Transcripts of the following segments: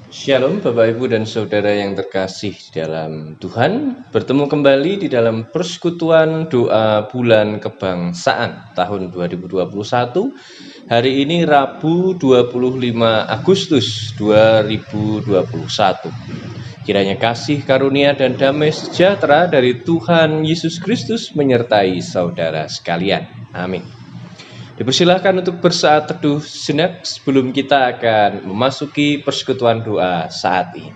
Shalom Bapak Ibu dan Saudara yang terkasih di dalam Tuhan. Bertemu kembali di dalam persekutuan doa bulan kebangsaan tahun 2021. Hari ini Rabu 25 Agustus 2021. Kiranya kasih karunia dan damai sejahtera dari Tuhan Yesus Kristus menyertai saudara sekalian. Amin. Dipersilahkan untuk bersaat teduh sejenak sebelum kita akan memasuki persekutuan doa saat ini.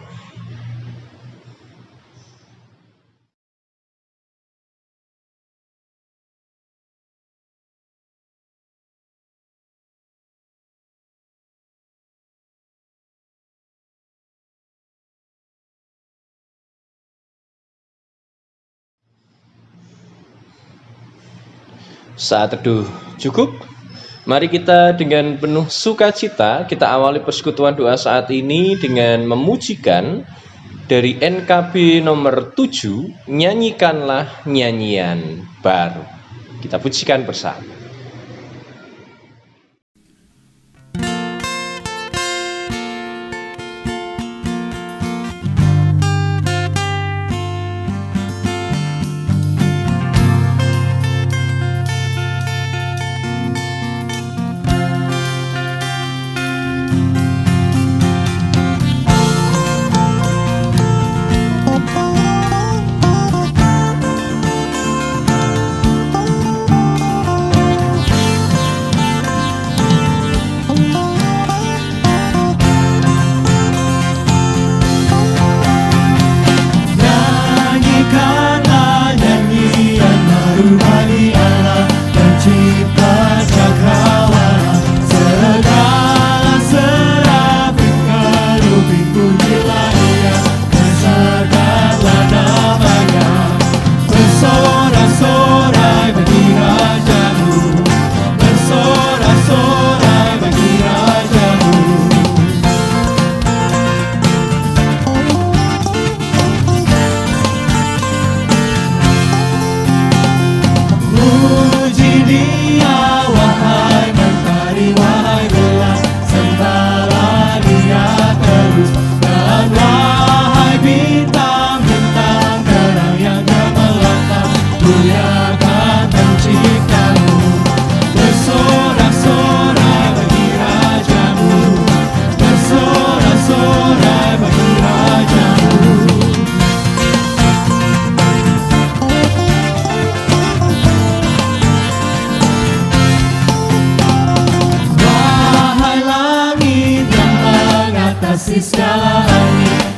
Saat teduh cukup? Mari kita dengan penuh sukacita kita awali persekutuan doa saat ini dengan memujikan dari NKB nomor 7, Nyanyikanlah Nyanyian Baru. Kita pujikan bersama.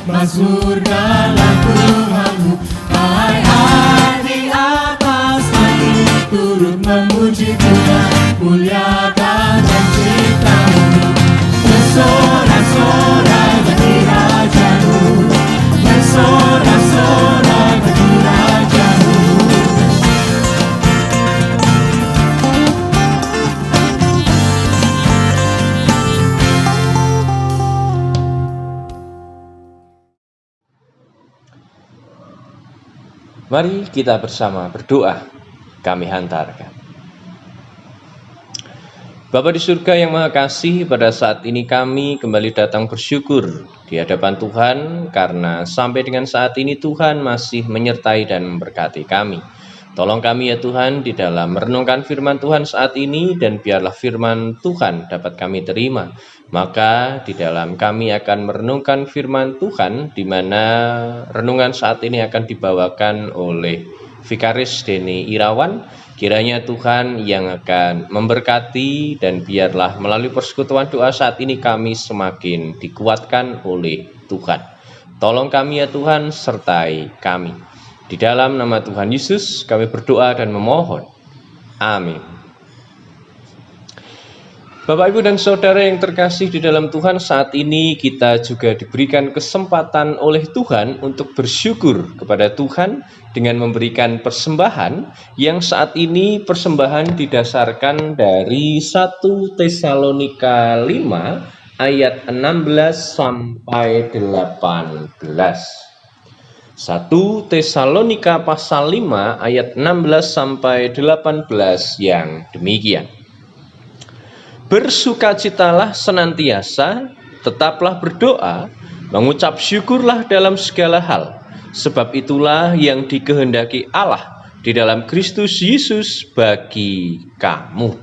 Mazmur dalam Tuhanmu, hai di atas langit, turut memuji Tuhan, muliakan penciptamu. Bersorak-sorai bagi Rajamu, bersorak-sorai bagi Rajamu. Mari kita bersama berdoa, kami hantarkan. Bapa di surga yang Maha Kasih, pada saat ini kami kembali datang bersyukur di hadapan Tuhan karena sampai dengan saat ini Tuhan masih menyertai dan memberkati kami. Tolong kami ya Tuhan di dalam merenungkan firman Tuhan saat ini, dan biarlah firman Tuhan dapat kami terima. Maka di dalam kami akan merenungkan firman Tuhan, di mana renungan saat ini akan dibawakan oleh Vikaris Denny Irawan. Kiranya Tuhan yang akan memberkati, dan biarlah melalui persekutuan doa saat ini kami semakin dikuatkan oleh Tuhan. Tolong kami ya Tuhan, sertai kami. Di dalam nama Tuhan Yesus kami berdoa dan memohon. Amin. Bapak, Ibu, dan Saudara yang terkasih di dalam Tuhan, saat ini kita juga diberikan kesempatan oleh Tuhan untuk bersyukur kepada Tuhan dengan memberikan persembahan yang saat ini persembahan didasarkan dari 1 Tesalonika 5 ayat 16 sampai 18. 1 Tesalonika pasal 5 ayat 16 sampai 18 yang demikian. Bersukacitalah senantiasa, tetaplah berdoa, Mengucap syukurlah dalam segala hal, sebab itulah yang dikehendaki Allah di dalam Kristus Yesus bagi kamu.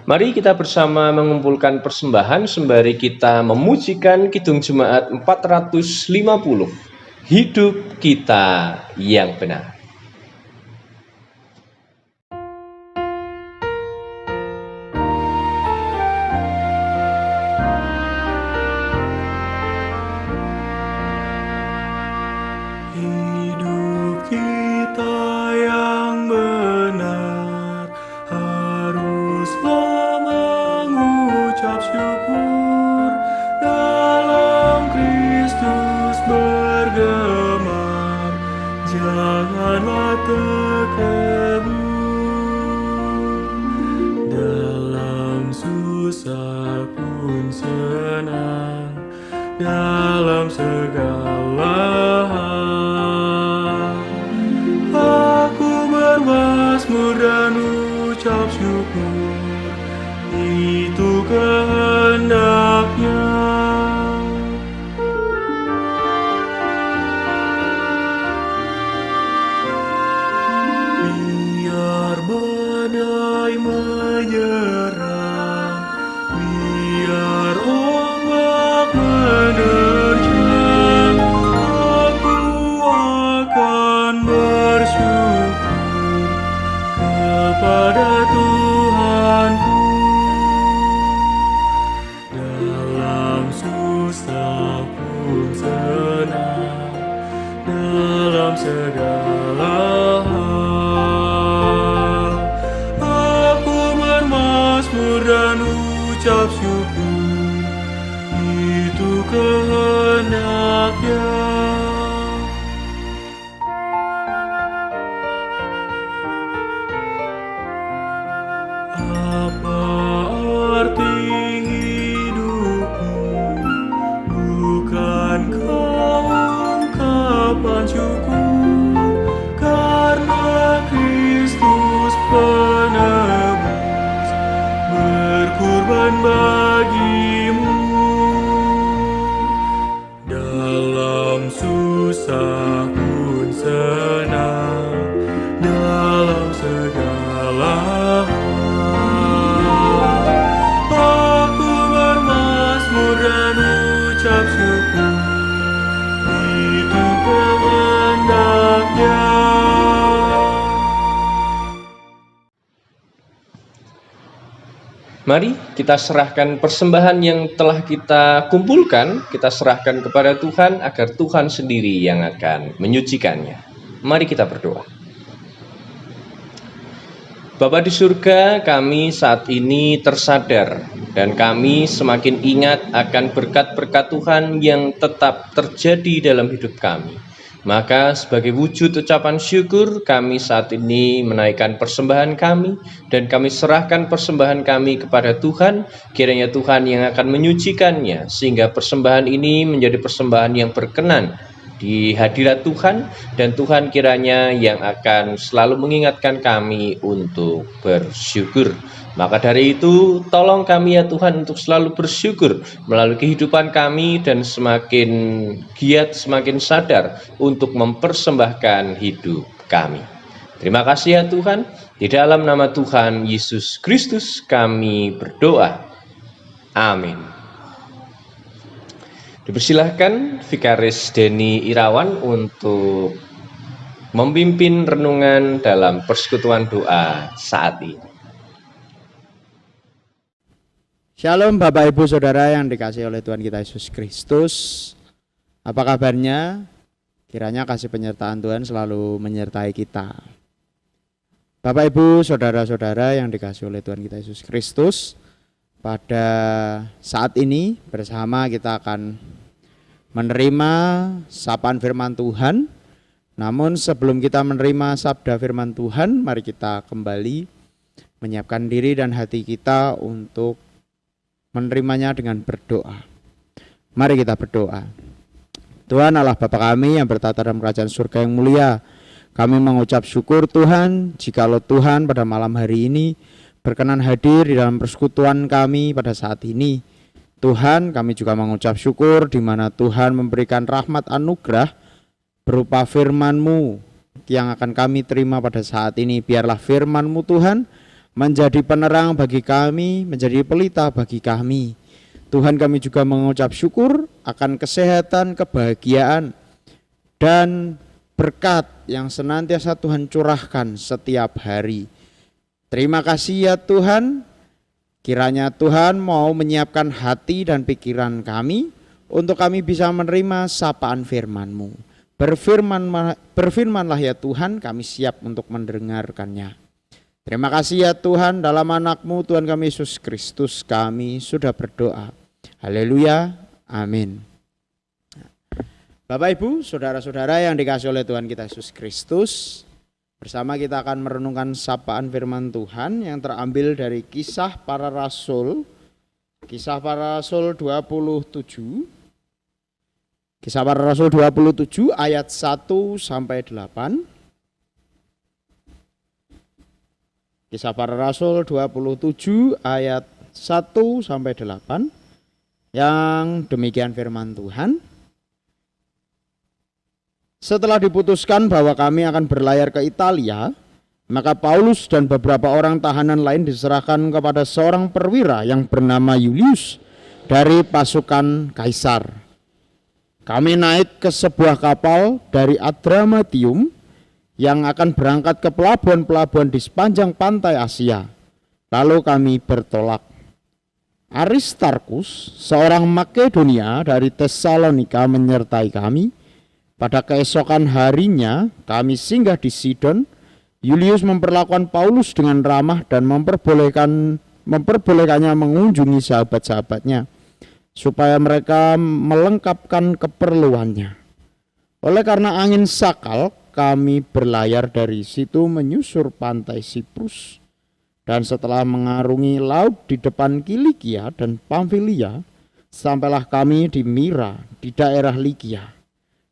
Mari kita bersama mengumpulkan persembahan sembari kita memujikan Kidung Jemaat 450, Hidup Kita yang Benar. Hidup kita yang benar haruslah mengucap syukur, dalam Kristus bergemar, janganlah terkebun. Dalam susah pun senang, dalam segala hal aku bermazmur dan ucap syukur, itu kehendaknya. Biar badai menyerang, biar ombak menerjang, aku akan bersyukur kepada Tuhanku. Dalam susah pun senang, dalam segala hal aku bermazmur dan ucap syukur, itu kehendaknya. Apa arti hidupmu? Bukankah ungkapan syukur karena Kristus penebus berkorban bagimu? Dalam susah pun senang, dalam segala hal aku bermazmur dan ucap syukur, itu kehendaknya. Mari kita serahkan persembahan yang telah kita kumpulkan, kita serahkan kepada Tuhan agar Tuhan sendiri yang akan menyucikannya. Mari kita berdoa. Bapa di surga, kami saat ini tersadar dan kami semakin ingat akan berkat-berkat Tuhan yang tetap terjadi dalam hidup kami. Maka sebagai wujud ucapan syukur, kami saat ini menaikkan persembahan kami dan kami serahkan persembahan kami kepada Tuhan. Kiranya Tuhan yang akan menyucikannya sehingga persembahan ini menjadi persembahan yang berkenan di hadirat Tuhan, dan Tuhan kiranya yang akan selalu mengingatkan kami untuk bersyukur. Maka dari itu, tolong kami ya Tuhan untuk selalu bersyukur melalui kehidupan kami dan semakin giat, semakin sadar untuk mempersembahkan hidup kami. Terima kasih ya Tuhan, di dalam nama Tuhan Yesus Kristus kami berdoa. Amin. Dipersilahkan Vikaris Denny Irawan untuk memimpin renungan dalam persekutuan doa saat ini. Shalom Bapak Ibu Saudara yang dikasihi oleh Tuhan kita Yesus Kristus. Apa kabarnya? Kiranya kasih penyertaan Tuhan selalu menyertai kita. Bapak Ibu Saudara-saudara yang dikasihi oleh Tuhan kita Yesus Kristus, pada saat ini bersama kita akan menerima sapaan firman Tuhan. Namun sebelum kita menerima sabda firman Tuhan, mari kita kembali menyiapkan diri dan hati kita untuk menerimanya dengan berdoa. Mari kita berdoa. Tuhan Allah Bapa kami yang bertata dalam kerajaan surga yang mulia, kami mengucap syukur Tuhan, jikalau Tuhan pada malam hari ini berkenan hadir di dalam persekutuan kami pada saat ini. Tuhan, kami juga mengucap syukur di mana Tuhan memberikan rahmat anugerah berupa firman-Mu yang akan kami terima pada saat ini. Biarlah firman-Mu Tuhan menjadi penerang bagi kami, menjadi pelita bagi kami. Tuhan, kami juga mengucap syukur akan kesehatan, kebahagiaan, dan berkat yang senantiasa Tuhan curahkan setiap hari. Terima kasih ya Tuhan. Kiranya Tuhan mau menyiapkan hati dan pikiran kami untuk kami bisa menerima sapaan firman-Mu. Berfirmanlah ya Tuhan, kami siap untuk mendengarkannya. Terima kasih ya Tuhan, dalam anak-Mu Tuhan kami Yesus Kristus kami sudah berdoa. Haleluya, amin. Bapak Ibu, saudara-saudara yang dikasihi oleh Tuhan kita Yesus Kristus, bersama kita akan merenungkan sapaan firman Tuhan yang terambil dari Kisah Para Rasul, Kisah Para Rasul 27, Kisah Para Rasul 27 ayat 1 sampai 8. Kisah Para Rasul 27 ayat 1 sampai 8. Yang demikian firman Tuhan. Setelah diputuskan bahwa kami akan berlayar ke Italia, maka Paulus dan beberapa orang tahanan lain diserahkan kepada seorang perwira yang bernama Julius dari pasukan Kaisar. Kami naik ke sebuah kapal dari Adramatium yang akan berangkat ke pelabuhan-pelabuhan di sepanjang pantai Asia. Lalu kami bertolak. Aristarkus, seorang Makedonia dari Tesalonika menyertai kami. Pada keesokan harinya kami singgah di Sidon. Julius memperlakukan Paulus dengan ramah dan memperbolehkannya mengunjungi sahabat-sahabatnya supaya mereka melengkapkan keperluannya. Oleh karena angin sakal, kami berlayar dari situ menyusur pantai Siprus. Dan setelah mengarungi laut di depan Kilikia dan Pamfilia, sampailah kami di Mira di daerah Likia.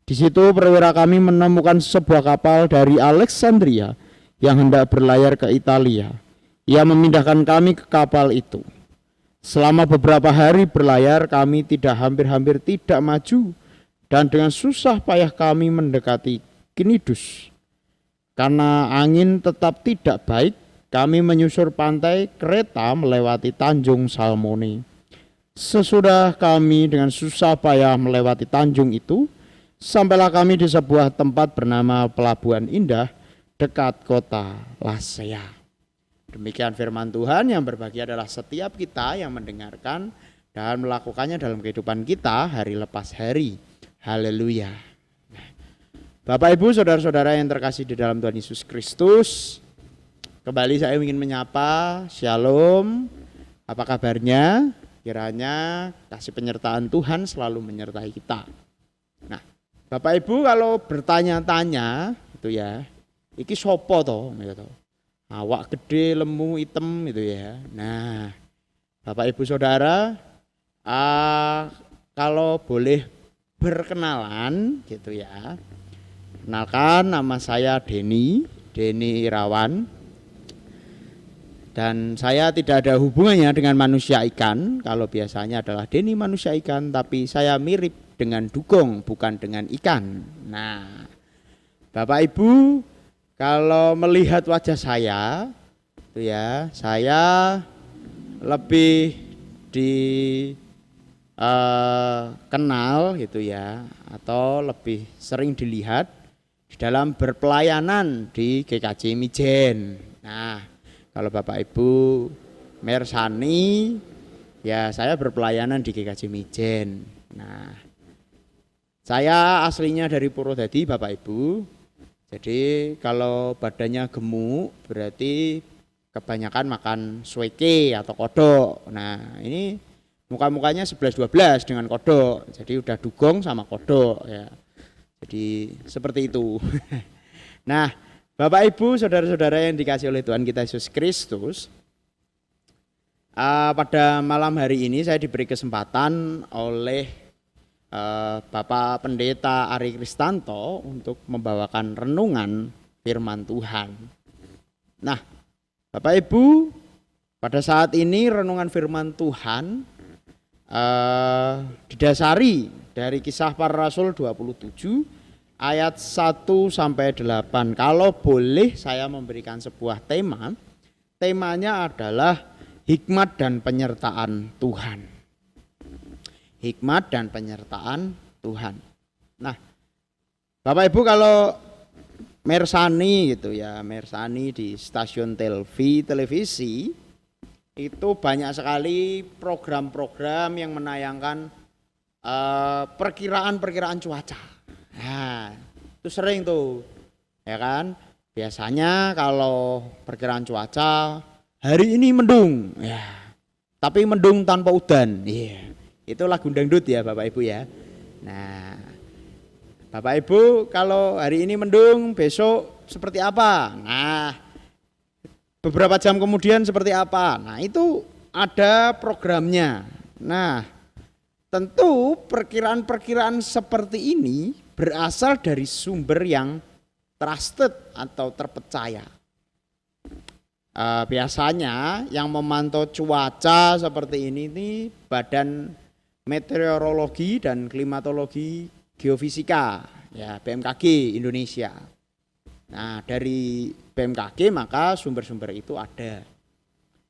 Di situ perwira kami menemukan sebuah kapal dari Alexandria yang hendak berlayar ke Italia. Ia memindahkan kami ke kapal itu. Selama beberapa hari berlayar, kami hampir-hampir tidak maju, dan dengan susah payah kami mendekati Knidus. Karena angin tetap tidak baik, kami menyusur pantai Kreta melewati Tanjung Salmone. Sesudah kami dengan susah payah melewati tanjung itu, sampailah kami di sebuah tempat bernama Pelabuhan Indah dekat kota Lasea. Demikian firman Tuhan yang berbahagia adalah setiap kita yang mendengarkan dan melakukannya dalam kehidupan kita hari lepas hari. Haleluya. Bapak Ibu, saudara-saudara yang terkasih di dalam Tuhan Yesus Kristus, kembali saya ingin menyapa, Shalom, apa kabarnya? Kiranya kasih penyertaan Tuhan selalu menyertai kita. Nah, Bapak Ibu kalau bertanya-tanya itu ya, iki sopo toh gitu. Awak gede, lemu, hitam itu ya. Nah, Bapak Ibu Saudara, kalau boleh berkenalan gitu ya. Kenalkan, nama saya Denny Irawan. Dan saya tidak ada hubungannya dengan manusia ikan. Kalau biasanya adalah Denny manusia ikan, tapi saya mirip dengan dugong, bukan dengan ikan. Nah, Bapak Ibu, kalau melihat wajah saya, itu ya, saya lebih dikenal gitu ya, atau lebih sering dilihat di dalam berpelayanan di GKJ Mijen. Nah, kalau Bapak Ibu mersani, ya saya berpelayanan di GKJ Mijen. Nah, saya aslinya dari Purwodadi Bapak Ibu. Jadi kalau badannya gemuk berarti kebanyakan makan suweke atau kodok. Nah, ini muka-mukanya 11-12 dengan kodok. Jadi udah dugong sama kodok ya. Jadi seperti itu. Nah, Bapak Ibu, saudara-saudara yang dikasihi oleh Tuhan kita Yesus Kristus, pada malam hari ini saya diberi kesempatan oleh Bapak Pendeta Ari Kristanto untuk membawakan renungan firman Tuhan. Nah, Bapak Ibu, pada saat ini renungan firman Tuhan didasari dari Kisah Para Rasul 27 ayat 1 sampai 8. Kalau boleh saya memberikan sebuah tema, temanya adalah hikmat dan penyertaan Tuhan. Hikmat dan penyertaan Tuhan. Nah, Bapak Ibu kalau mersani gitu ya, mersani di stasiun televisi itu banyak sekali program-program yang menayangkan perkiraan cuaca. Nah, itu sering tuh, ya kan? Biasanya kalau perkiraan cuaca hari ini mendung, ya, tapi mendung tanpa udan. Iya, itu lagu dangdut ya Bapak Ibu ya. Nah, Bapak Ibu kalau hari ini mendung, besok seperti apa? Nah, beberapa jam kemudian seperti apa? Nah, itu ada programnya. Nah, tentu perkiraan-perkiraan seperti ini berasal dari sumber yang trusted atau terpercaya. Biasanya yang memantau cuaca seperti ini Badan Meteorologi dan Klimatologi Geofisika, ya BMKG Indonesia. Nah, dari BMKG maka sumber-sumber itu ada.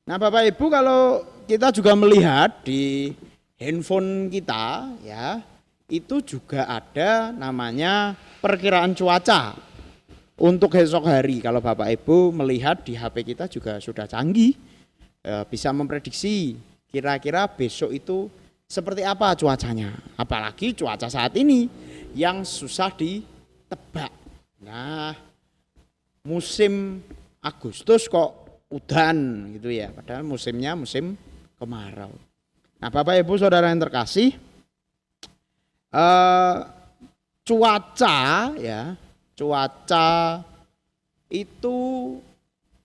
Nah, Bapak Ibu kalau kita juga melihat di handphone kita ya, itu juga ada namanya perkiraan cuaca untuk esok hari. Kalau Bapak Ibu melihat di HP kita juga sudah canggih, bisa memprediksi kira-kira besok itu seperti apa cuacanya. Apalagi cuaca saat ini yang susah ditebak. Nah, musim Agustus kok udan gitu ya, padahal musimnya musim kemarau. Nah, Bapak Ibu Saudara yang terkasih, cuaca ya, cuaca itu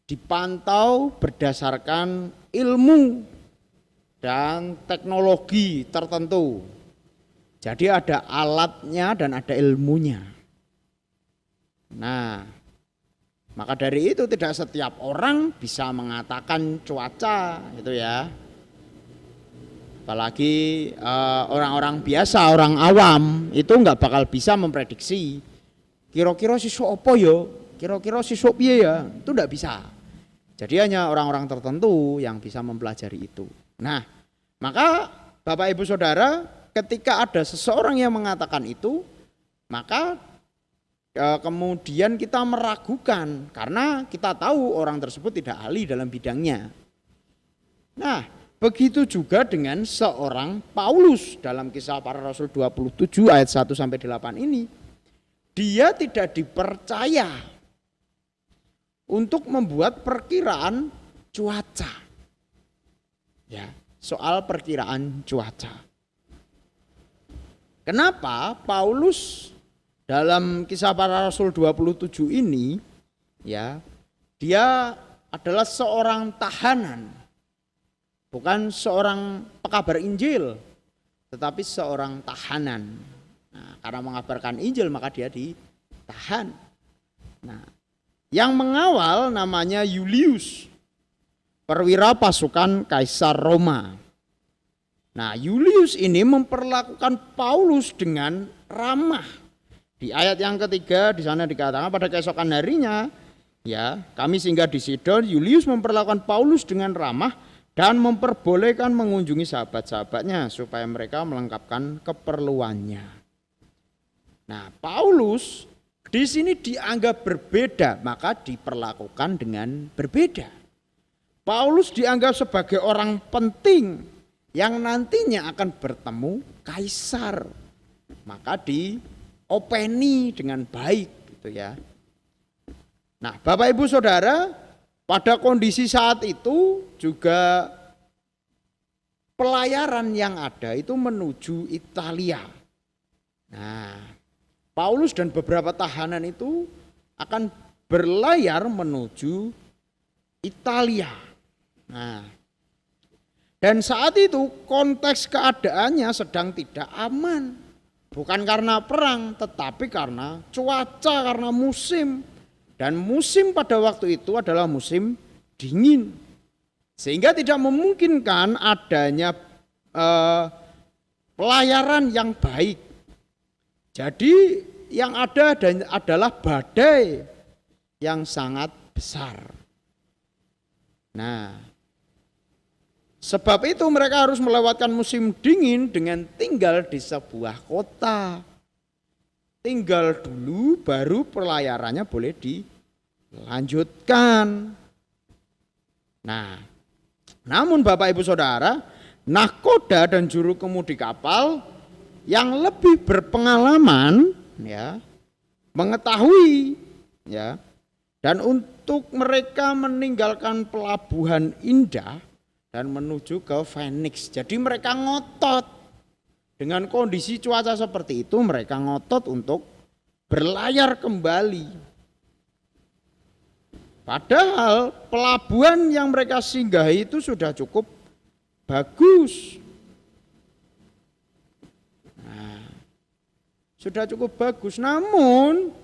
dipantau berdasarkan ilmu dan teknologi tertentu. Jadi ada alatnya dan ada ilmunya. Nah, maka dari itu tidak setiap orang bisa mengatakan cuaca gitu ya. Apalagi orang-orang biasa, orang awam itu nggak bakal bisa memprediksi kira-kira sisuk apa ya, kira-kira sisuk piye ya, itu nggak bisa. Jadi hanya orang-orang tertentu yang bisa mempelajari itu. Nah, maka Bapak Ibu Saudara, ketika ada seseorang yang mengatakan itu, maka kemudian kita meragukan karena kita tahu orang tersebut tidak ahli dalam bidangnya. Nah, begitu juga dengan seorang Paulus dalam Kisah Para Rasul 27 ayat 1 sampai 8 ini. Dia tidak dipercaya untuk membuat perkiraan cuaca. Ya, soal perkiraan cuaca. Kenapa Paulus dalam Kisah Para Rasul 27 ini ya, dia adalah seorang tahanan. Bukan seorang pekabar Injil, tetapi seorang tahanan. Nah, karena mengabarkan Injil maka dia ditahan. Nah, yang mengawal namanya Julius, perwira pasukan Kaisar Roma. Nah, Julius ini memperlakukan Paulus dengan ramah. Di ayat yang ketiga di sana dikatakan pada keesokan harinya, ya, kami singgah di Sidon. Julius memperlakukan Paulus dengan ramah dan memperbolehkan mengunjungi sahabat-sahabatnya supaya mereka melengkapkan keperluannya. Nah, Paulus di sini dianggap berbeda, maka diperlakukan dengan berbeda. Paulus dianggap sebagai orang penting yang nantinya akan bertemu kaisar, maka diopeni dengan baik gitu ya. Nah, Bapak Ibu Saudara, pada kondisi saat itu juga pelayaran yang ada itu menuju Italia. Nah, Paulus dan beberapa tahanan itu akan berlayar menuju Italia. Nah, dan saat itu konteks keadaannya sedang tidak aman. Bukan karena perang, tetapi karena cuaca, karena musim. Dan musim pada waktu itu adalah musim dingin. Sehingga tidak memungkinkan adanya pelayaran yang baik. Jadi yang ada adalah badai yang sangat besar. Nah, sebab itu mereka harus melewatkan musim dingin dengan tinggal di sebuah kota. Tinggal dulu baru pelayarannya boleh dilanjutkan. Nah, namun Bapak Ibu Saudara, nahkoda dan juru kemudi kapal yang lebih berpengalaman ya, mengetahui ya, dan untuk mereka meninggalkan pelabuhan indah dan menuju ke Phoenix. Jadi mereka ngotot dengan kondisi cuaca seperti itu, mereka ngotot untuk berlayar kembali. Padahal pelabuhan yang mereka singgahi itu sudah cukup bagus. Nah, sudah cukup bagus. Namun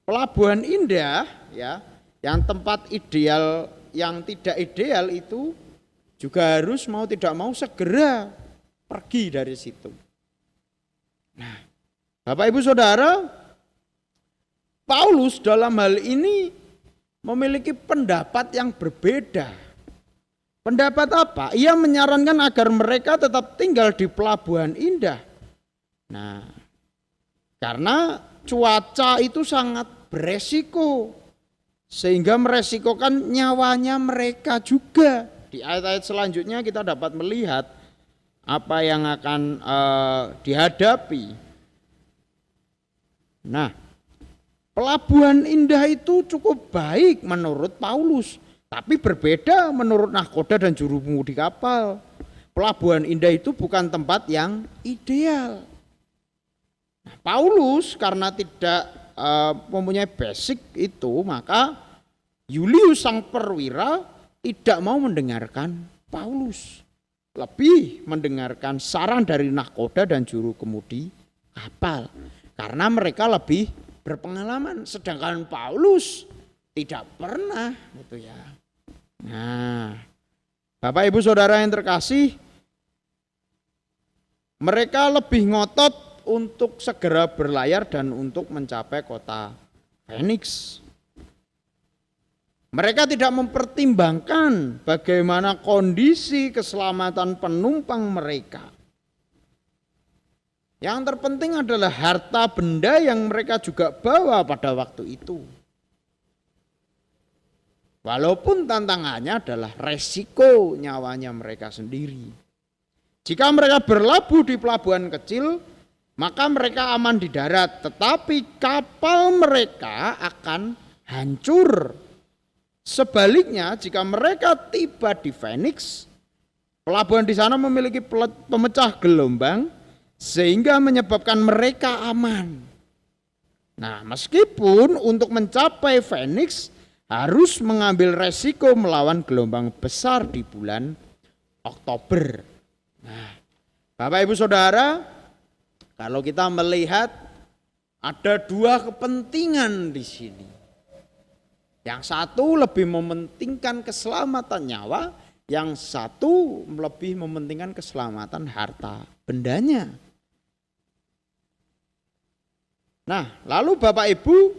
pelabuhan indah ya, yang tempat ideal yang tidak ideal itu juga harus mau tidak mau segera pergi dari situ. Nah, Bapak Ibu Saudara, Paulus dalam hal ini memiliki pendapat yang berbeda. Pendapat apa? Ia menyarankan agar mereka tetap tinggal di pelabuhan indah. Nah, karena cuaca itu sangat beresiko, sehingga meresikokan nyawanya mereka juga. Di ayat-ayat selanjutnya kita dapat melihat apa yang akan dihadapi. Nah, pelabuhan indah itu cukup baik menurut Paulus, tapi berbeda menurut nahkoda dan juru kemudi kapal. Pelabuhan indah itu bukan tempat yang ideal. Nah, Paulus karena tidak mempunyai basic itu, maka Yulius sang perwira tidak mau mendengarkan Paulus. Lebih mendengarkan saran dari nahkoda dan juru kemudi kapal. Karena mereka lebih berpengalaman, sedangkan Paulus tidak pernah gitu ya. Nah, Bapak Ibu Saudara yang terkasih, mereka lebih ngotot untuk segera berlayar dan untuk mencapai kota Phoenix. Mereka tidak mempertimbangkan bagaimana kondisi keselamatan penumpang mereka. Yang terpenting adalah harta benda yang mereka juga bawa pada waktu itu. Walaupun tantangannya adalah resiko nyawanya mereka sendiri. Jika mereka berlabuh di pelabuhan kecil, maka mereka aman di darat, tetapi kapal mereka akan hancur. Sebaliknya, jika mereka tiba di Phoenix, pelabuhan di sana memiliki pemecah gelombang, sehingga menyebabkan mereka aman. Nah, meskipun untuk mencapai Phoenix harus mengambil resiko melawan gelombang besar di bulan Oktober. Nah, Bapak Ibu Saudara, kalau kita melihat ada dua kepentingan di sini. Yang satu lebih mementingkan keselamatan nyawa, yang satu lebih mementingkan keselamatan harta bendanya. Nah, lalu Bapak Ibu,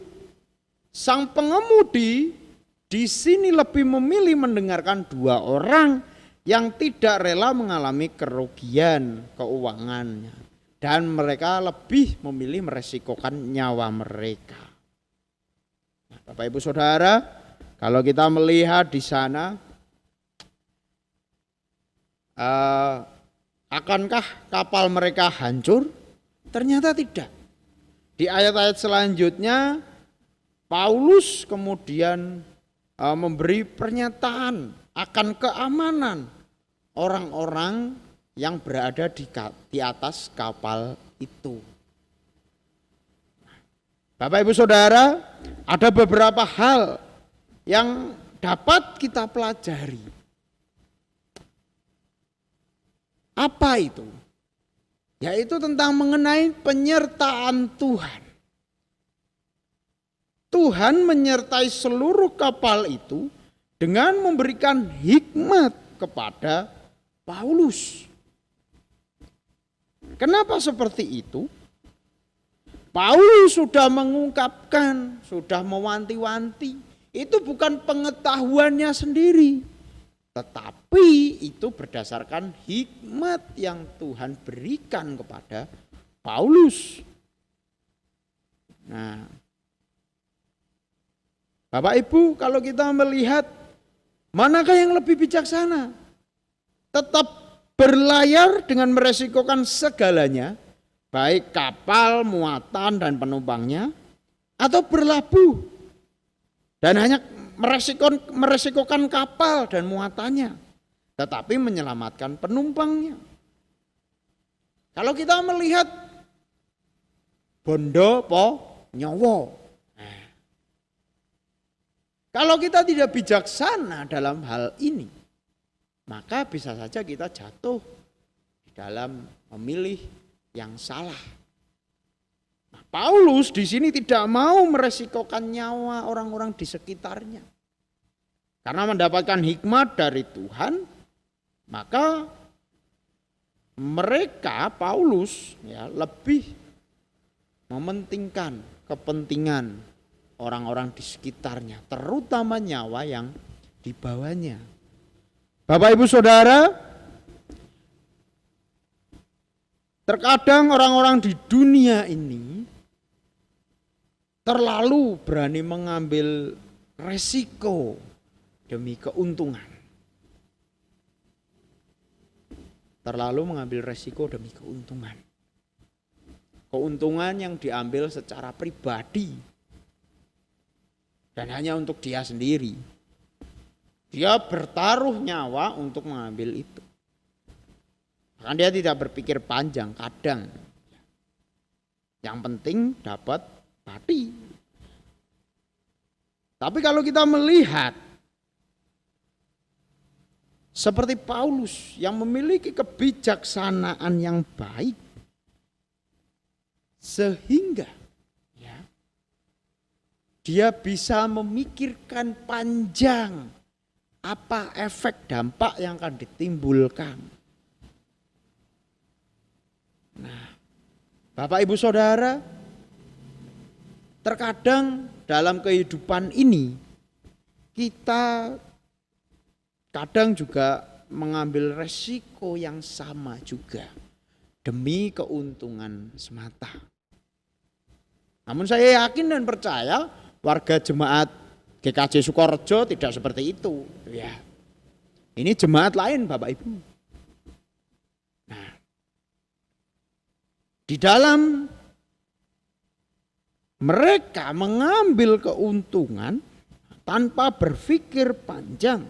sang pengemudi di sini lebih memilih mendengarkan dua orang yang tidak rela mengalami kerugian keuangannya, dan mereka lebih memilih meresikokan nyawa mereka. Nah, Bapak Ibu Saudara, kalau kita melihat di sana, akankah kapal mereka hancur? Ternyata tidak. Di ayat-ayat selanjutnya, Paulus kemudian memberi pernyataan akan keamanan orang-orang yang berada di atas kapal itu. Bapak Ibu Saudara, ada beberapa hal yang dapat kita pelajari. Apa itu? Yaitu tentang mengenai penyertaan Tuhan. Tuhan menyertai seluruh kapal itu dengan memberikan hikmat kepada Paulus. kenapa seperti itu? Paulus sudah mengungkapkan, sudah mewanti-wanti. Itu bukan pengetahuannya sendiri, tetapi itu berdasarkan hikmat yang Tuhan berikan kepada Paulus. Nah, Bapak Ibu, kalau kita melihat manakah yang lebih bijaksana? Tetap berlayar dengan meresikokan segalanya, baik kapal, muatan, dan penumpangnya, atau berlabuh dan hanya meresikokan kapal dan muatannya, tetapi menyelamatkan penumpangnya. Kalau kita melihat bondo po nyowo, kalau kita tidak bijaksana dalam hal ini, maka bisa saja kita jatuh di dalam memilih yang salah. Nah, Paulus di sini tidak mau meresikokan nyawa orang-orang di sekitarnya. Karena mendapatkan hikmat dari Tuhan, maka mereka Paulus lebih mementingkan kepentingan orang-orang di sekitarnya, terutama nyawa yang dibawanya. Bapak Ibu Saudara, terkadang orang-orang di dunia ini terlalu berani mengambil resiko demi keuntungan. Terlalu mengambil resiko demi keuntungan. Keuntungan yang diambil secara pribadi dan hanya untuk dia sendiri. Dia bertaruh nyawa untuk mengambil itu. Bahkan dia tidak berpikir panjang kadang. Yang penting dapat bati. Tapi kalau kita melihat seperti Paulus yang memiliki kebijaksanaan yang baik, sehingga dia bisa memikirkan panjang apa efek dampak yang akan ditimbulkan. Nah, Bapak Ibu Saudara, terkadang dalam kehidupan ini kita kadang juga mengambil resiko yang sama juga demi keuntungan semata. Namun saya yakin dan percaya warga jemaat GKJ Sukorejo tidak seperti itu. Ya, ini jemaat lain Bapak Ibu. Nah, di dalam mereka mengambil keuntungan tanpa berpikir panjang.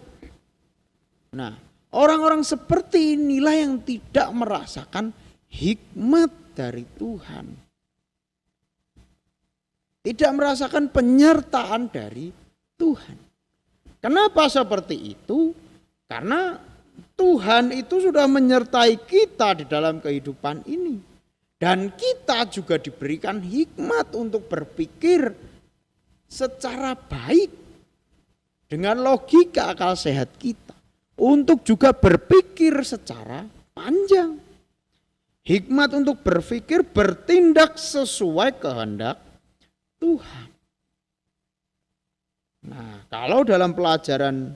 Nah, orang-orang seperti inilah yang tidak merasakan hikmat dari Tuhan. Tidak merasakan penyertaan dari Tuhan. Kenapa seperti itu? Karena Tuhan itu sudah menyertai kita di dalam kehidupan ini. Dan kita juga diberikan hikmat untuk berpikir secara baik. Dengan logika akal sehat kita. Untuk juga berpikir secara panjang. Hikmat untuk berpikir bertindak sesuai kehendak Tuhan. Nah, kalau dalam pelajaran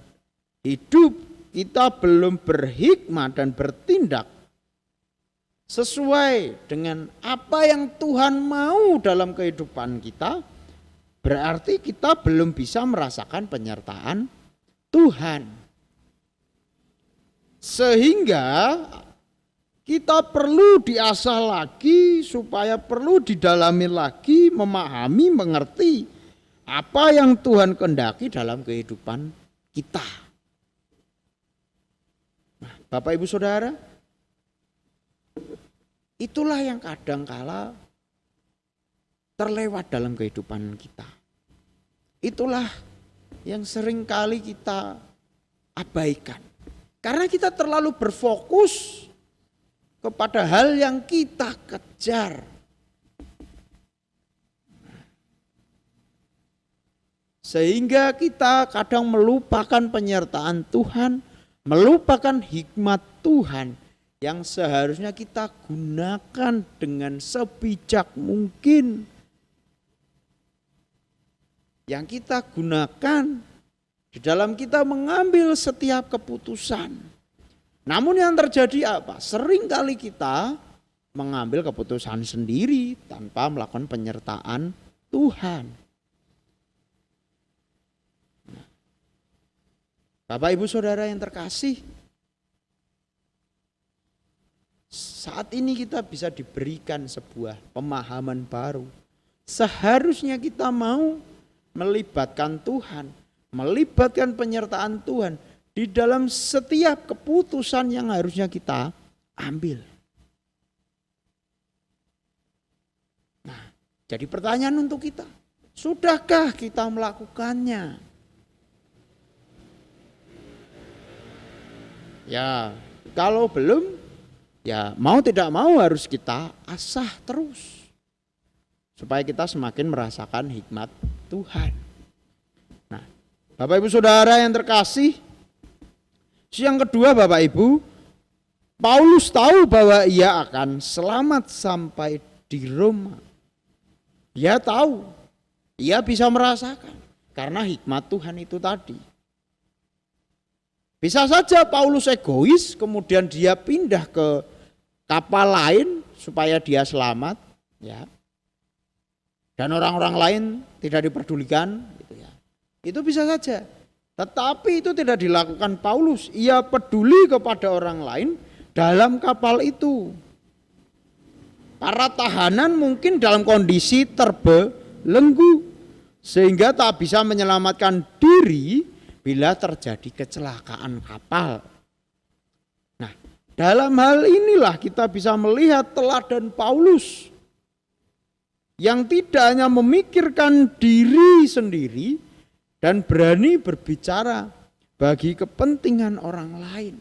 hidup kita belum berhikmat dan bertindak sesuai dengan apa yang Tuhan mau dalam kehidupan kita, berarti kita belum bisa merasakan penyertaan Tuhan. Sehingga kita perlu diasah lagi supaya perlu didalami lagi, memahami, mengerti apa yang Tuhan kehendaki dalam kehidupan kita. Nah, Bapak Ibu Saudara, itulah yang kadangkala terlewat dalam kehidupan kita. Itulah yang seringkali kita abaikan. Karena kita terlalu berfokus kepada hal yang kita kejar. Sehingga kita kadang melupakan penyertaan Tuhan, melupakan hikmat Tuhan yang seharusnya kita gunakan dengan sebijak mungkin. Yang kita gunakan di dalam kita mengambil setiap keputusan. Namun yang terjadi apa? Seringkali kita mengambil keputusan sendiri tanpa melakukan penyertaan Tuhan. Bapak Ibu Saudara yang terkasih, saat ini kita bisa diberikan sebuah pemahaman baru. Seharusnya kita mau melibatkan Tuhan, melibatkan penyertaan Tuhan di dalam setiap keputusan yang harusnya kita ambil. Nah, jadi pertanyaan untuk kita, sudahkah kita melakukannya? Ya, kalau belum, ya mau tidak mau harus kita asah terus. Supaya kita semakin merasakan hikmat Tuhan. Nah, Bapak Ibu Saudara yang terkasih, yang kedua Bapak Ibu, Paulus tahu bahwa ia akan selamat sampai di Roma. Dia tahu, ia bisa merasakan karena hikmat Tuhan itu tadi. Bisa saja Paulus egois, kemudian dia pindah ke kapal lain supaya dia selamat, ya. Dan orang-orang lain tidak diperdulikan, gitu ya. Itu bisa saja. Tetapi itu tidak dilakukan Paulus. Ia peduli kepada orang lain dalam kapal itu. Para tahanan mungkin dalam kondisi terbelenggu sehingga tak bisa menyelamatkan diri bila terjadi kecelakaan kapal. Nah, dalam hal inilah kita bisa melihat teladan Paulus yang tidak hanya memikirkan diri sendiri dan berani berbicara bagi kepentingan orang lain.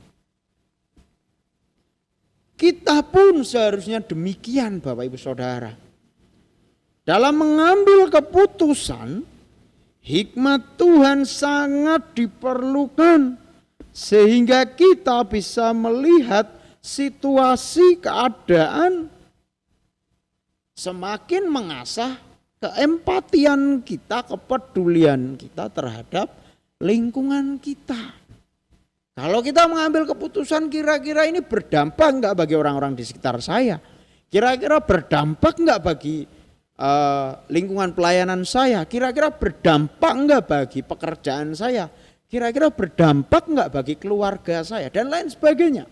Kita pun seharusnya demikian Bapak Ibu Saudara. Dalam mengambil keputusan, hikmat Tuhan sangat diperlukan sehingga kita bisa melihat situasi keadaan, semakin mengasah keempatian kita, kepedulian kita terhadap lingkungan kita. Kalau kita mengambil keputusan kira-kira ini berdampak enggak bagi orang-orang di sekitar saya? Kira-kira berdampak enggak bagi lingkungan pelayanan saya? Kira-kira berdampak enggak bagi pekerjaan saya? Kira-kira berdampak enggak bagi keluarga saya? Dan lain sebagainya.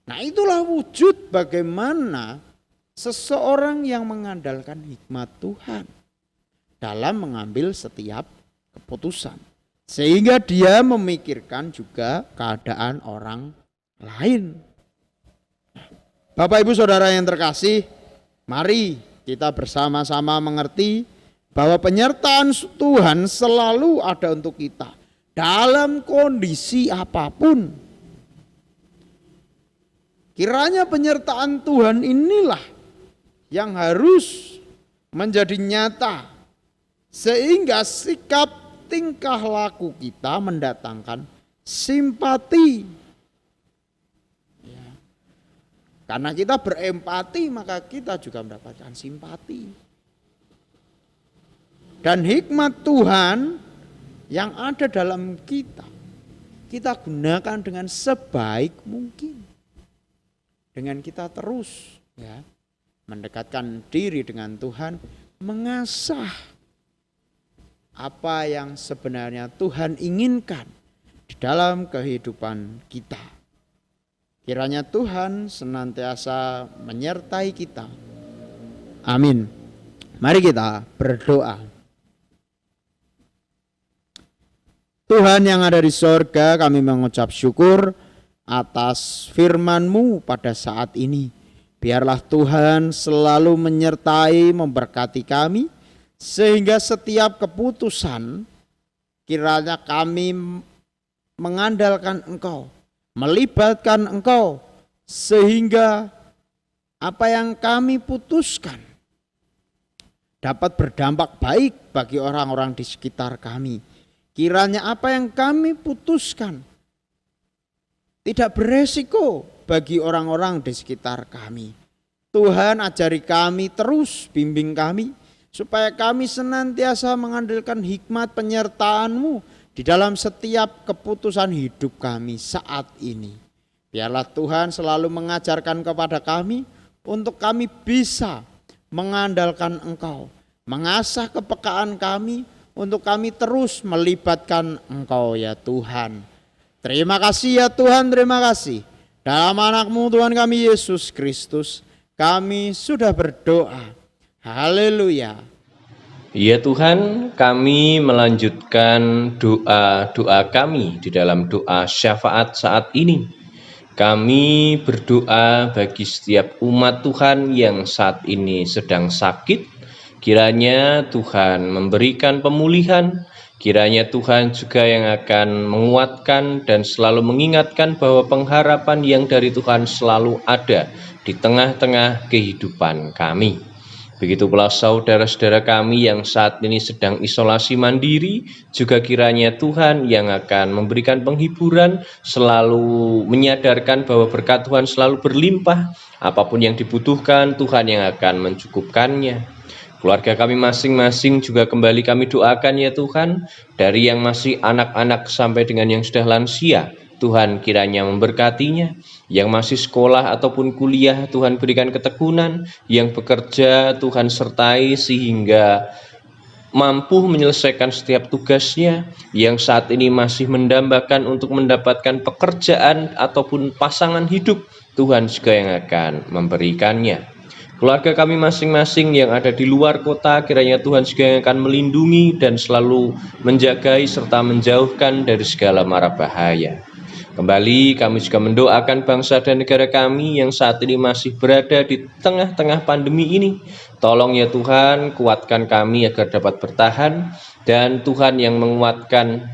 Nah, itulah wujud bagaimana seseorang yang mengandalkan hikmat Tuhan dalam mengambil setiap keputusan. Sehingga dia memikirkan juga keadaan orang lain. Bapak Ibu Saudara yang terkasih, mari kita bersama-sama mengerti bahwa penyertaan Tuhan selalu ada untuk kita dalam kondisi apapun. Kiranya penyertaan Tuhan inilah yang harus menjadi nyata sehingga sikap tingkah laku kita mendatangkan simpati. Ya. Karena kita berempati maka kita juga mendapatkan simpati. Dan hikmat Tuhan yang ada dalam kita, kita gunakan dengan sebaik mungkin. Dengan kita terus ya mendekatkan diri dengan Tuhan, mengasah apa yang sebenarnya Tuhan inginkan di dalam kehidupan kita. Kiranya Tuhan senantiasa menyertai kita. Amin. Mari kita berdoa. Tuhan yang ada di sorga, kami mengucap syukur atas firman-Mu pada saat ini. Biarlah Tuhan selalu menyertai, memberkati kami, sehingga setiap keputusan kiranya kami mengandalkan Engkau, melibatkan Engkau, sehingga apa yang kami putuskan dapat berdampak baik bagi orang-orang di sekitar kami. Kiranya apa yang kami putuskan tidak beresiko bagi orang-orang di sekitar kami. Tuhan, ajari kami, terus bimbing kami, supaya kami senantiasa mengandalkan hikmat penyertaan-Mu di dalam setiap keputusan hidup kami saat ini. Biarlah Tuhan selalu mengajarkan kepada kami untuk kami bisa mengandalkan Engkau, mengasah kepekaan kami untuk kami terus melibatkan Engkau ya Tuhan. Terima kasih ya Tuhan, terima kasih. Dalam anak-Mu Tuhan kami Yesus Kristus, kami sudah berdoa. Haleluya. Ya Tuhan, kami melanjutkan doa-doa kami di dalam doa syafaat saat ini. Kami berdoa bagi setiap umat Tuhan yang saat ini sedang sakit. Kiranya Tuhan memberikan pemulihan. Kiranya Tuhan juga yang akan menguatkan dan selalu mengingatkan bahwa pengharapan yang dari Tuhan selalu ada di tengah-tengah kehidupan kami. Begitu pula saudara-saudara kami yang saat ini sedang isolasi mandiri, juga kiranya Tuhan yang akan memberikan penghiburan, selalu menyadarkan bahwa berkat Tuhan selalu berlimpah, apapun yang dibutuhkan Tuhan yang akan mencukupkannya. Keluarga kami masing-masing juga kembali kami doakan ya Tuhan, dari yang masih anak-anak sampai dengan yang sudah lansia, Tuhan kiranya memberkatinya. Yang masih sekolah ataupun kuliah, Tuhan berikan ketekunan. Yang bekerja, Tuhan sertai sehingga mampu menyelesaikan setiap tugasnya. Yang saat ini masih mendambakan untuk mendapatkan pekerjaan ataupun pasangan hidup, Tuhan juga yang akan memberikannya. Keluarga kami masing-masing yang ada di luar kota, kiranya Tuhan juga yang akan melindungi dan selalu menjagai serta menjauhkan dari segala mara bahaya. Kembali kami juga mendoakan bangsa dan negara kami yang saat ini masih berada di tengah-tengah pandemi ini. Tolong ya Tuhan, kuatkan kami agar dapat bertahan, dan Tuhan yang menguatkan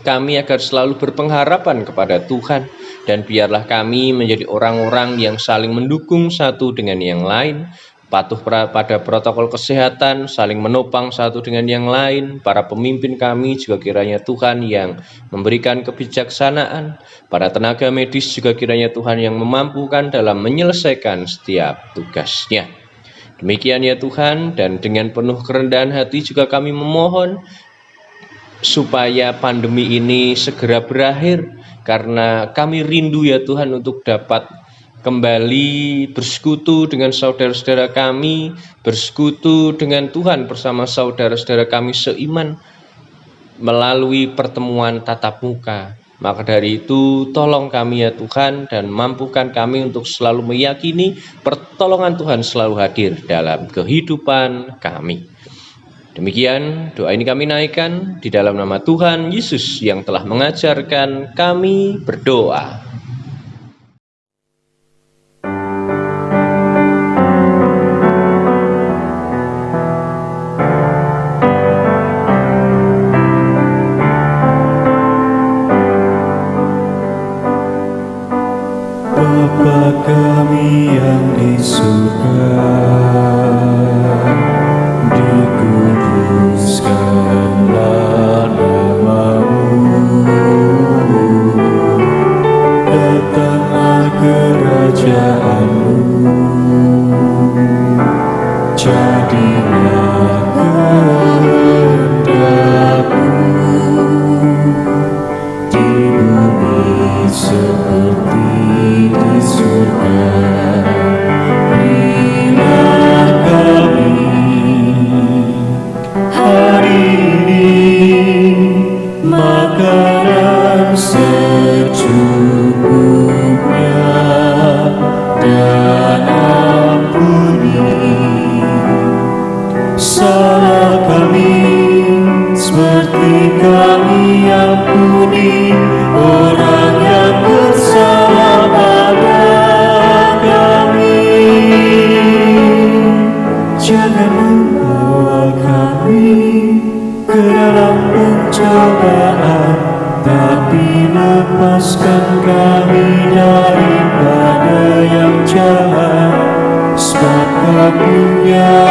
kami agar selalu berpengharapan kepada Tuhan. Dan biarlah kami menjadi orang-orang yang saling mendukung satu dengan yang lain, patuh pada protokol kesehatan, saling menopang satu dengan yang lain. Para pemimpin kami juga kiranya Tuhan yang memberikan kebijaksanaan. Para tenaga medis juga kiranya Tuhan yang memampukan dalam menyelesaikan setiap tugasnya. Demikian ya Tuhan, dan dengan penuh kerendahan hati juga kami memohon supaya pandemi ini segera berakhir, karena kami rindu ya Tuhan untuk dapat kembali bersekutu dengan saudara-saudara kami, bersekutu dengan Tuhan bersama saudara-saudara kami seiman melalui pertemuan tatap muka. Maka dari itu tolong kami ya Tuhan, dan mampukan kami untuk selalu meyakini pertolongan Tuhan selalu hadir dalam kehidupan kami. Demikian doa ini kami naikkan di dalam nama Tuhan Yesus yang telah mengajarkan kami berdoa. Bapa kami yang di surga, dikuduskanlah nama-Mu, datanglah kerajaan-Mu, jadilah kehendak-Mu di bumi seperti di surga. Berilah kami hari ini makanan secukupnya, dan ampuni salah kami seperti kami ampuni orang yang bersalah pada kami. Jangan membawa kami ke dalam pencobaan, tapi lepaskan kami daripada yang jahat. Sebab karunia